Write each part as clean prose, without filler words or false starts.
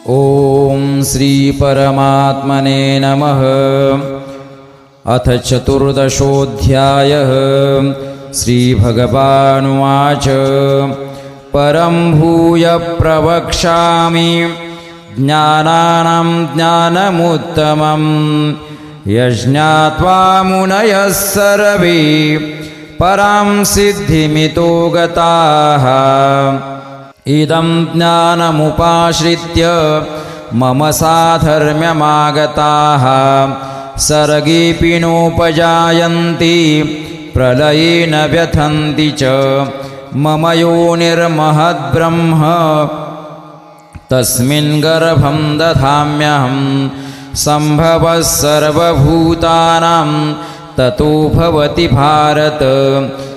ॐ श्री परमात्मने नमः। अथ चतुर्दशोऽध्यायः। श्रीभगवानुवाच परं भूय प्रवक्ष्यामि ज्ञानानां ज्ञानमुत्तमं यज्ञात्वा मुनयः सर्वे परां सिद्धिमितो गताः। इदं ज्ञानमुपाश्रित्य मम साधर्म्यमागताः सर्गेऽपि नोपजायन्ति प्रलये न व्यथन्ति च। मम योनिर्महद्ब्रह्म तस्मिन् गर्भं दधाम्यहं सम्भवः सर्वभूतानां ततो भवति भारत।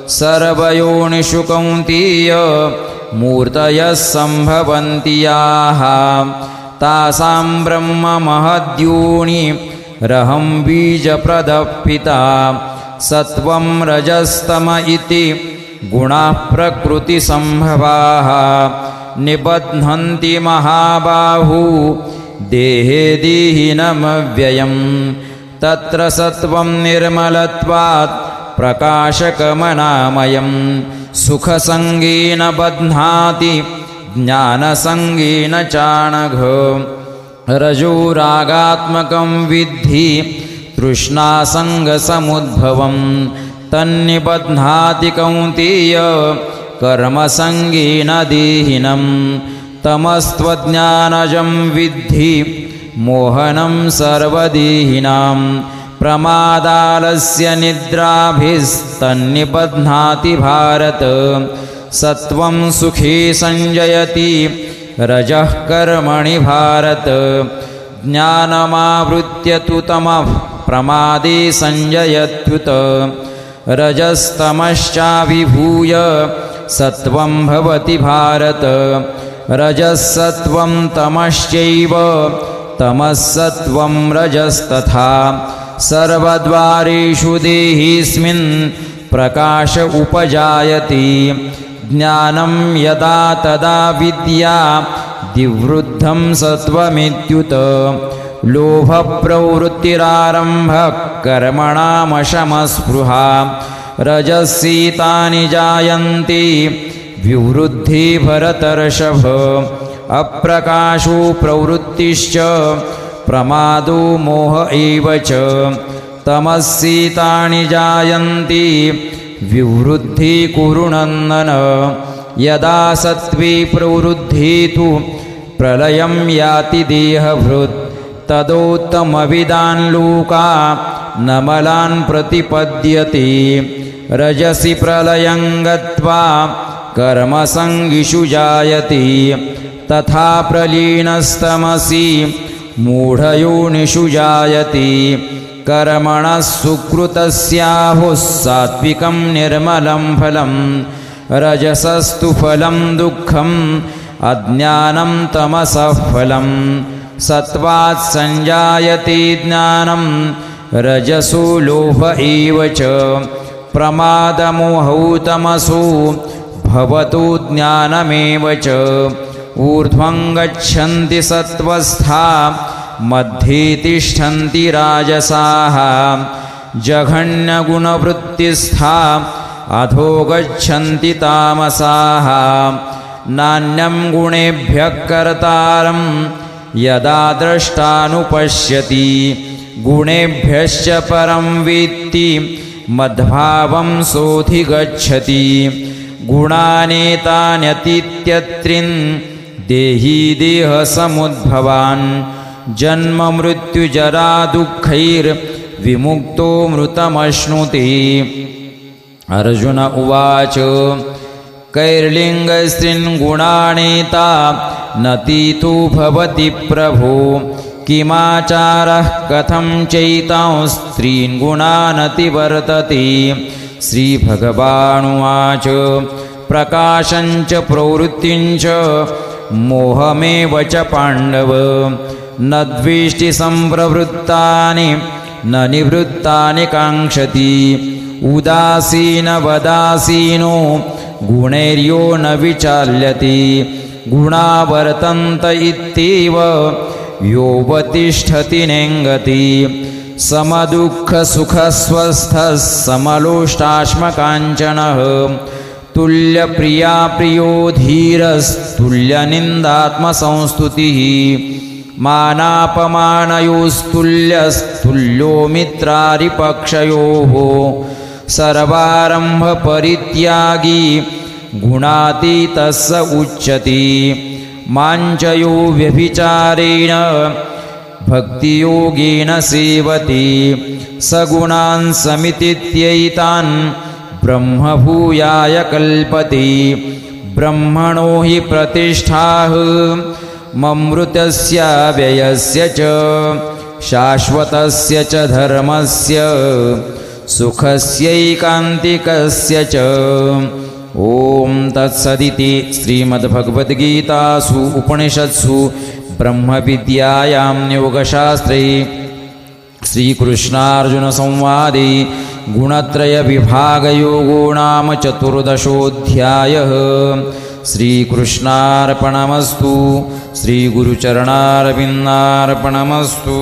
सर्वयोनिषु कौन्तेय मूर्तयः सम्भवन्ति याः तासां ब्रह्म महद्योनिरहं बीजप्रदः पिता। सत्वं रजस्तम इति गुणाः प्रकृतिसम्भवाः निबध्नन्ति महाबाहु देहे देहिनमव्ययम्। तत्र सत्वं निर्मलत्वात् प्रकाशकमनामयम् सुखसङ्गेन बध्नाति ज्ञानसङ्गेन चानघ। रजोरागात्मकं विद्धि तृष्णासङ्गसमुद्भवं तन्निबध्नाति कौन्तेय कर्मसङ्गेन देहिनं। तमस्त्वज्ञानजं विद्धि मोहनं सर्वदेहिनां। प्रमादालस्य निद्राभिस्तन्निबध्नाति भारत। सत्वं सुखे संजयति रजः कर्मणि भारत। ज्ञानमावृत्य तु तमः प्रमादे संजयत्युत। रजस्तमश्चाभिभूय सत्वं भवति भारत। रजस्सत्वं तमश्चैव तमस्सत्वं रजस्तथा। सर्वद्वारेषु देहेऽस्मिन् प्रकाश उपजायते। ज्ञानं यदा तदा विद्या दिवृद्धं सत्वमित्युत। लोभप्रवृत्तिरारम्भः कर्मणामशमस्पृहा। रजस्येतानि जायन्ते विवृद्धे भरतर्षभ। अप्रकाशो प्रवृत्तिश्च प्रमादो मोह एव च। तमस्येतानि जायन्ते विवृद्धे कुरु नन्दन। यदा सत्त्वे प्रवृद्धे तु प्रलयं याति देहभृत्। तदोत्तमविदान् लोकान् नमलान् प्रतिपद्यते। रजसि प्रलयं गत्वा कर्मसङ्गिषु जायते। तथा प्रलीनस्तमसि मूढयोनिषु जायते। कर्मणः सुकृतस्याहुः सात्विकं निर्मलं फलं। रजसस्तु फलं दुःखम् अज्ञानं तमसः फलं। सत्त्वात् संजायते ज्ञानं रजसो लोभ एव च। प्रमादमोहौ तमसो भवतो ज्ञानमेव च। ऊर्ध्वं गच्छन्ति सत्त्वस्था मध्ये तिष्ठन्ति राजसाः। जघन्यगुणवृत्तिस्था अधो गच्छन्ति तामसाः। नान्यं गुणेभ्यः कर्तारं यदा द्रष्टानुपश्यति। गुणेभ्यश्च परं वेत्ति मद्भावं सोऽधिगच्छति। गुणानेतान्यतीत्यत्रिन् देही देहसमुद्भवान्। जन्म मृत्युजरा दुःखैर्विमुक्तो मृतमश्नुते। अर्जुन उवाच कैर्लिङ्गस्त्रीन् गुणानेता नतीतो भवति प्रभो। किमाचारः कथं चैतां स्त्रीन् गुणानतिवर्तते। श्रीभगवानुवाच प्रकाशञ्च प्रवृत्तिञ्च मोहमेव च पाण्डव। न द्वेष्टि सम्प्रवृत्तानि न निवृत्तानि काङ्क्षति। उदासीनवदासीनो गुणैर्यो न विचाल्यति गुणा वर्तन्त इत्येव योऽवतिष्ठति नेङ्गति समदुःखसुखस्वस्थः समलोष्टाश्मकाञ्चनः तुल्यप्रिया प्रियो धीरस्तुल्यनिन्दात्मसंस्तुतिः मानापमानयोस्तुल्यस्तुल्यो मित्रारिपक्षयोः सर्वारम्भपरित्यागी गुणातीतः स उच्यते माञ्चयो व्यभिचारेण भक्तियोगेन सेवते सगुणान् समितीत्यैतान् ब्रह्मभूयाय कल्पते ब्रह्मणो हि प्रतिष्ठाः ममृतस्य व्ययस्य च शाश्वतस्य च धर्मस्य सुखस्यैकान्तिकस्य च ॐ तत्सदिति श्रीमद्भगवद्गीतासु उपनिषत्सु ब्रह्मविद्यायां योगशास्त्रे श्रीकृष्णार्जुनसंवादे गुणत्रयविभागयोगो नाम चतुर्दशोऽध्यायः श्रीकृष्णार्पणमस्तु श्रीगुरुचरणारविन्दार्पणमस्तु।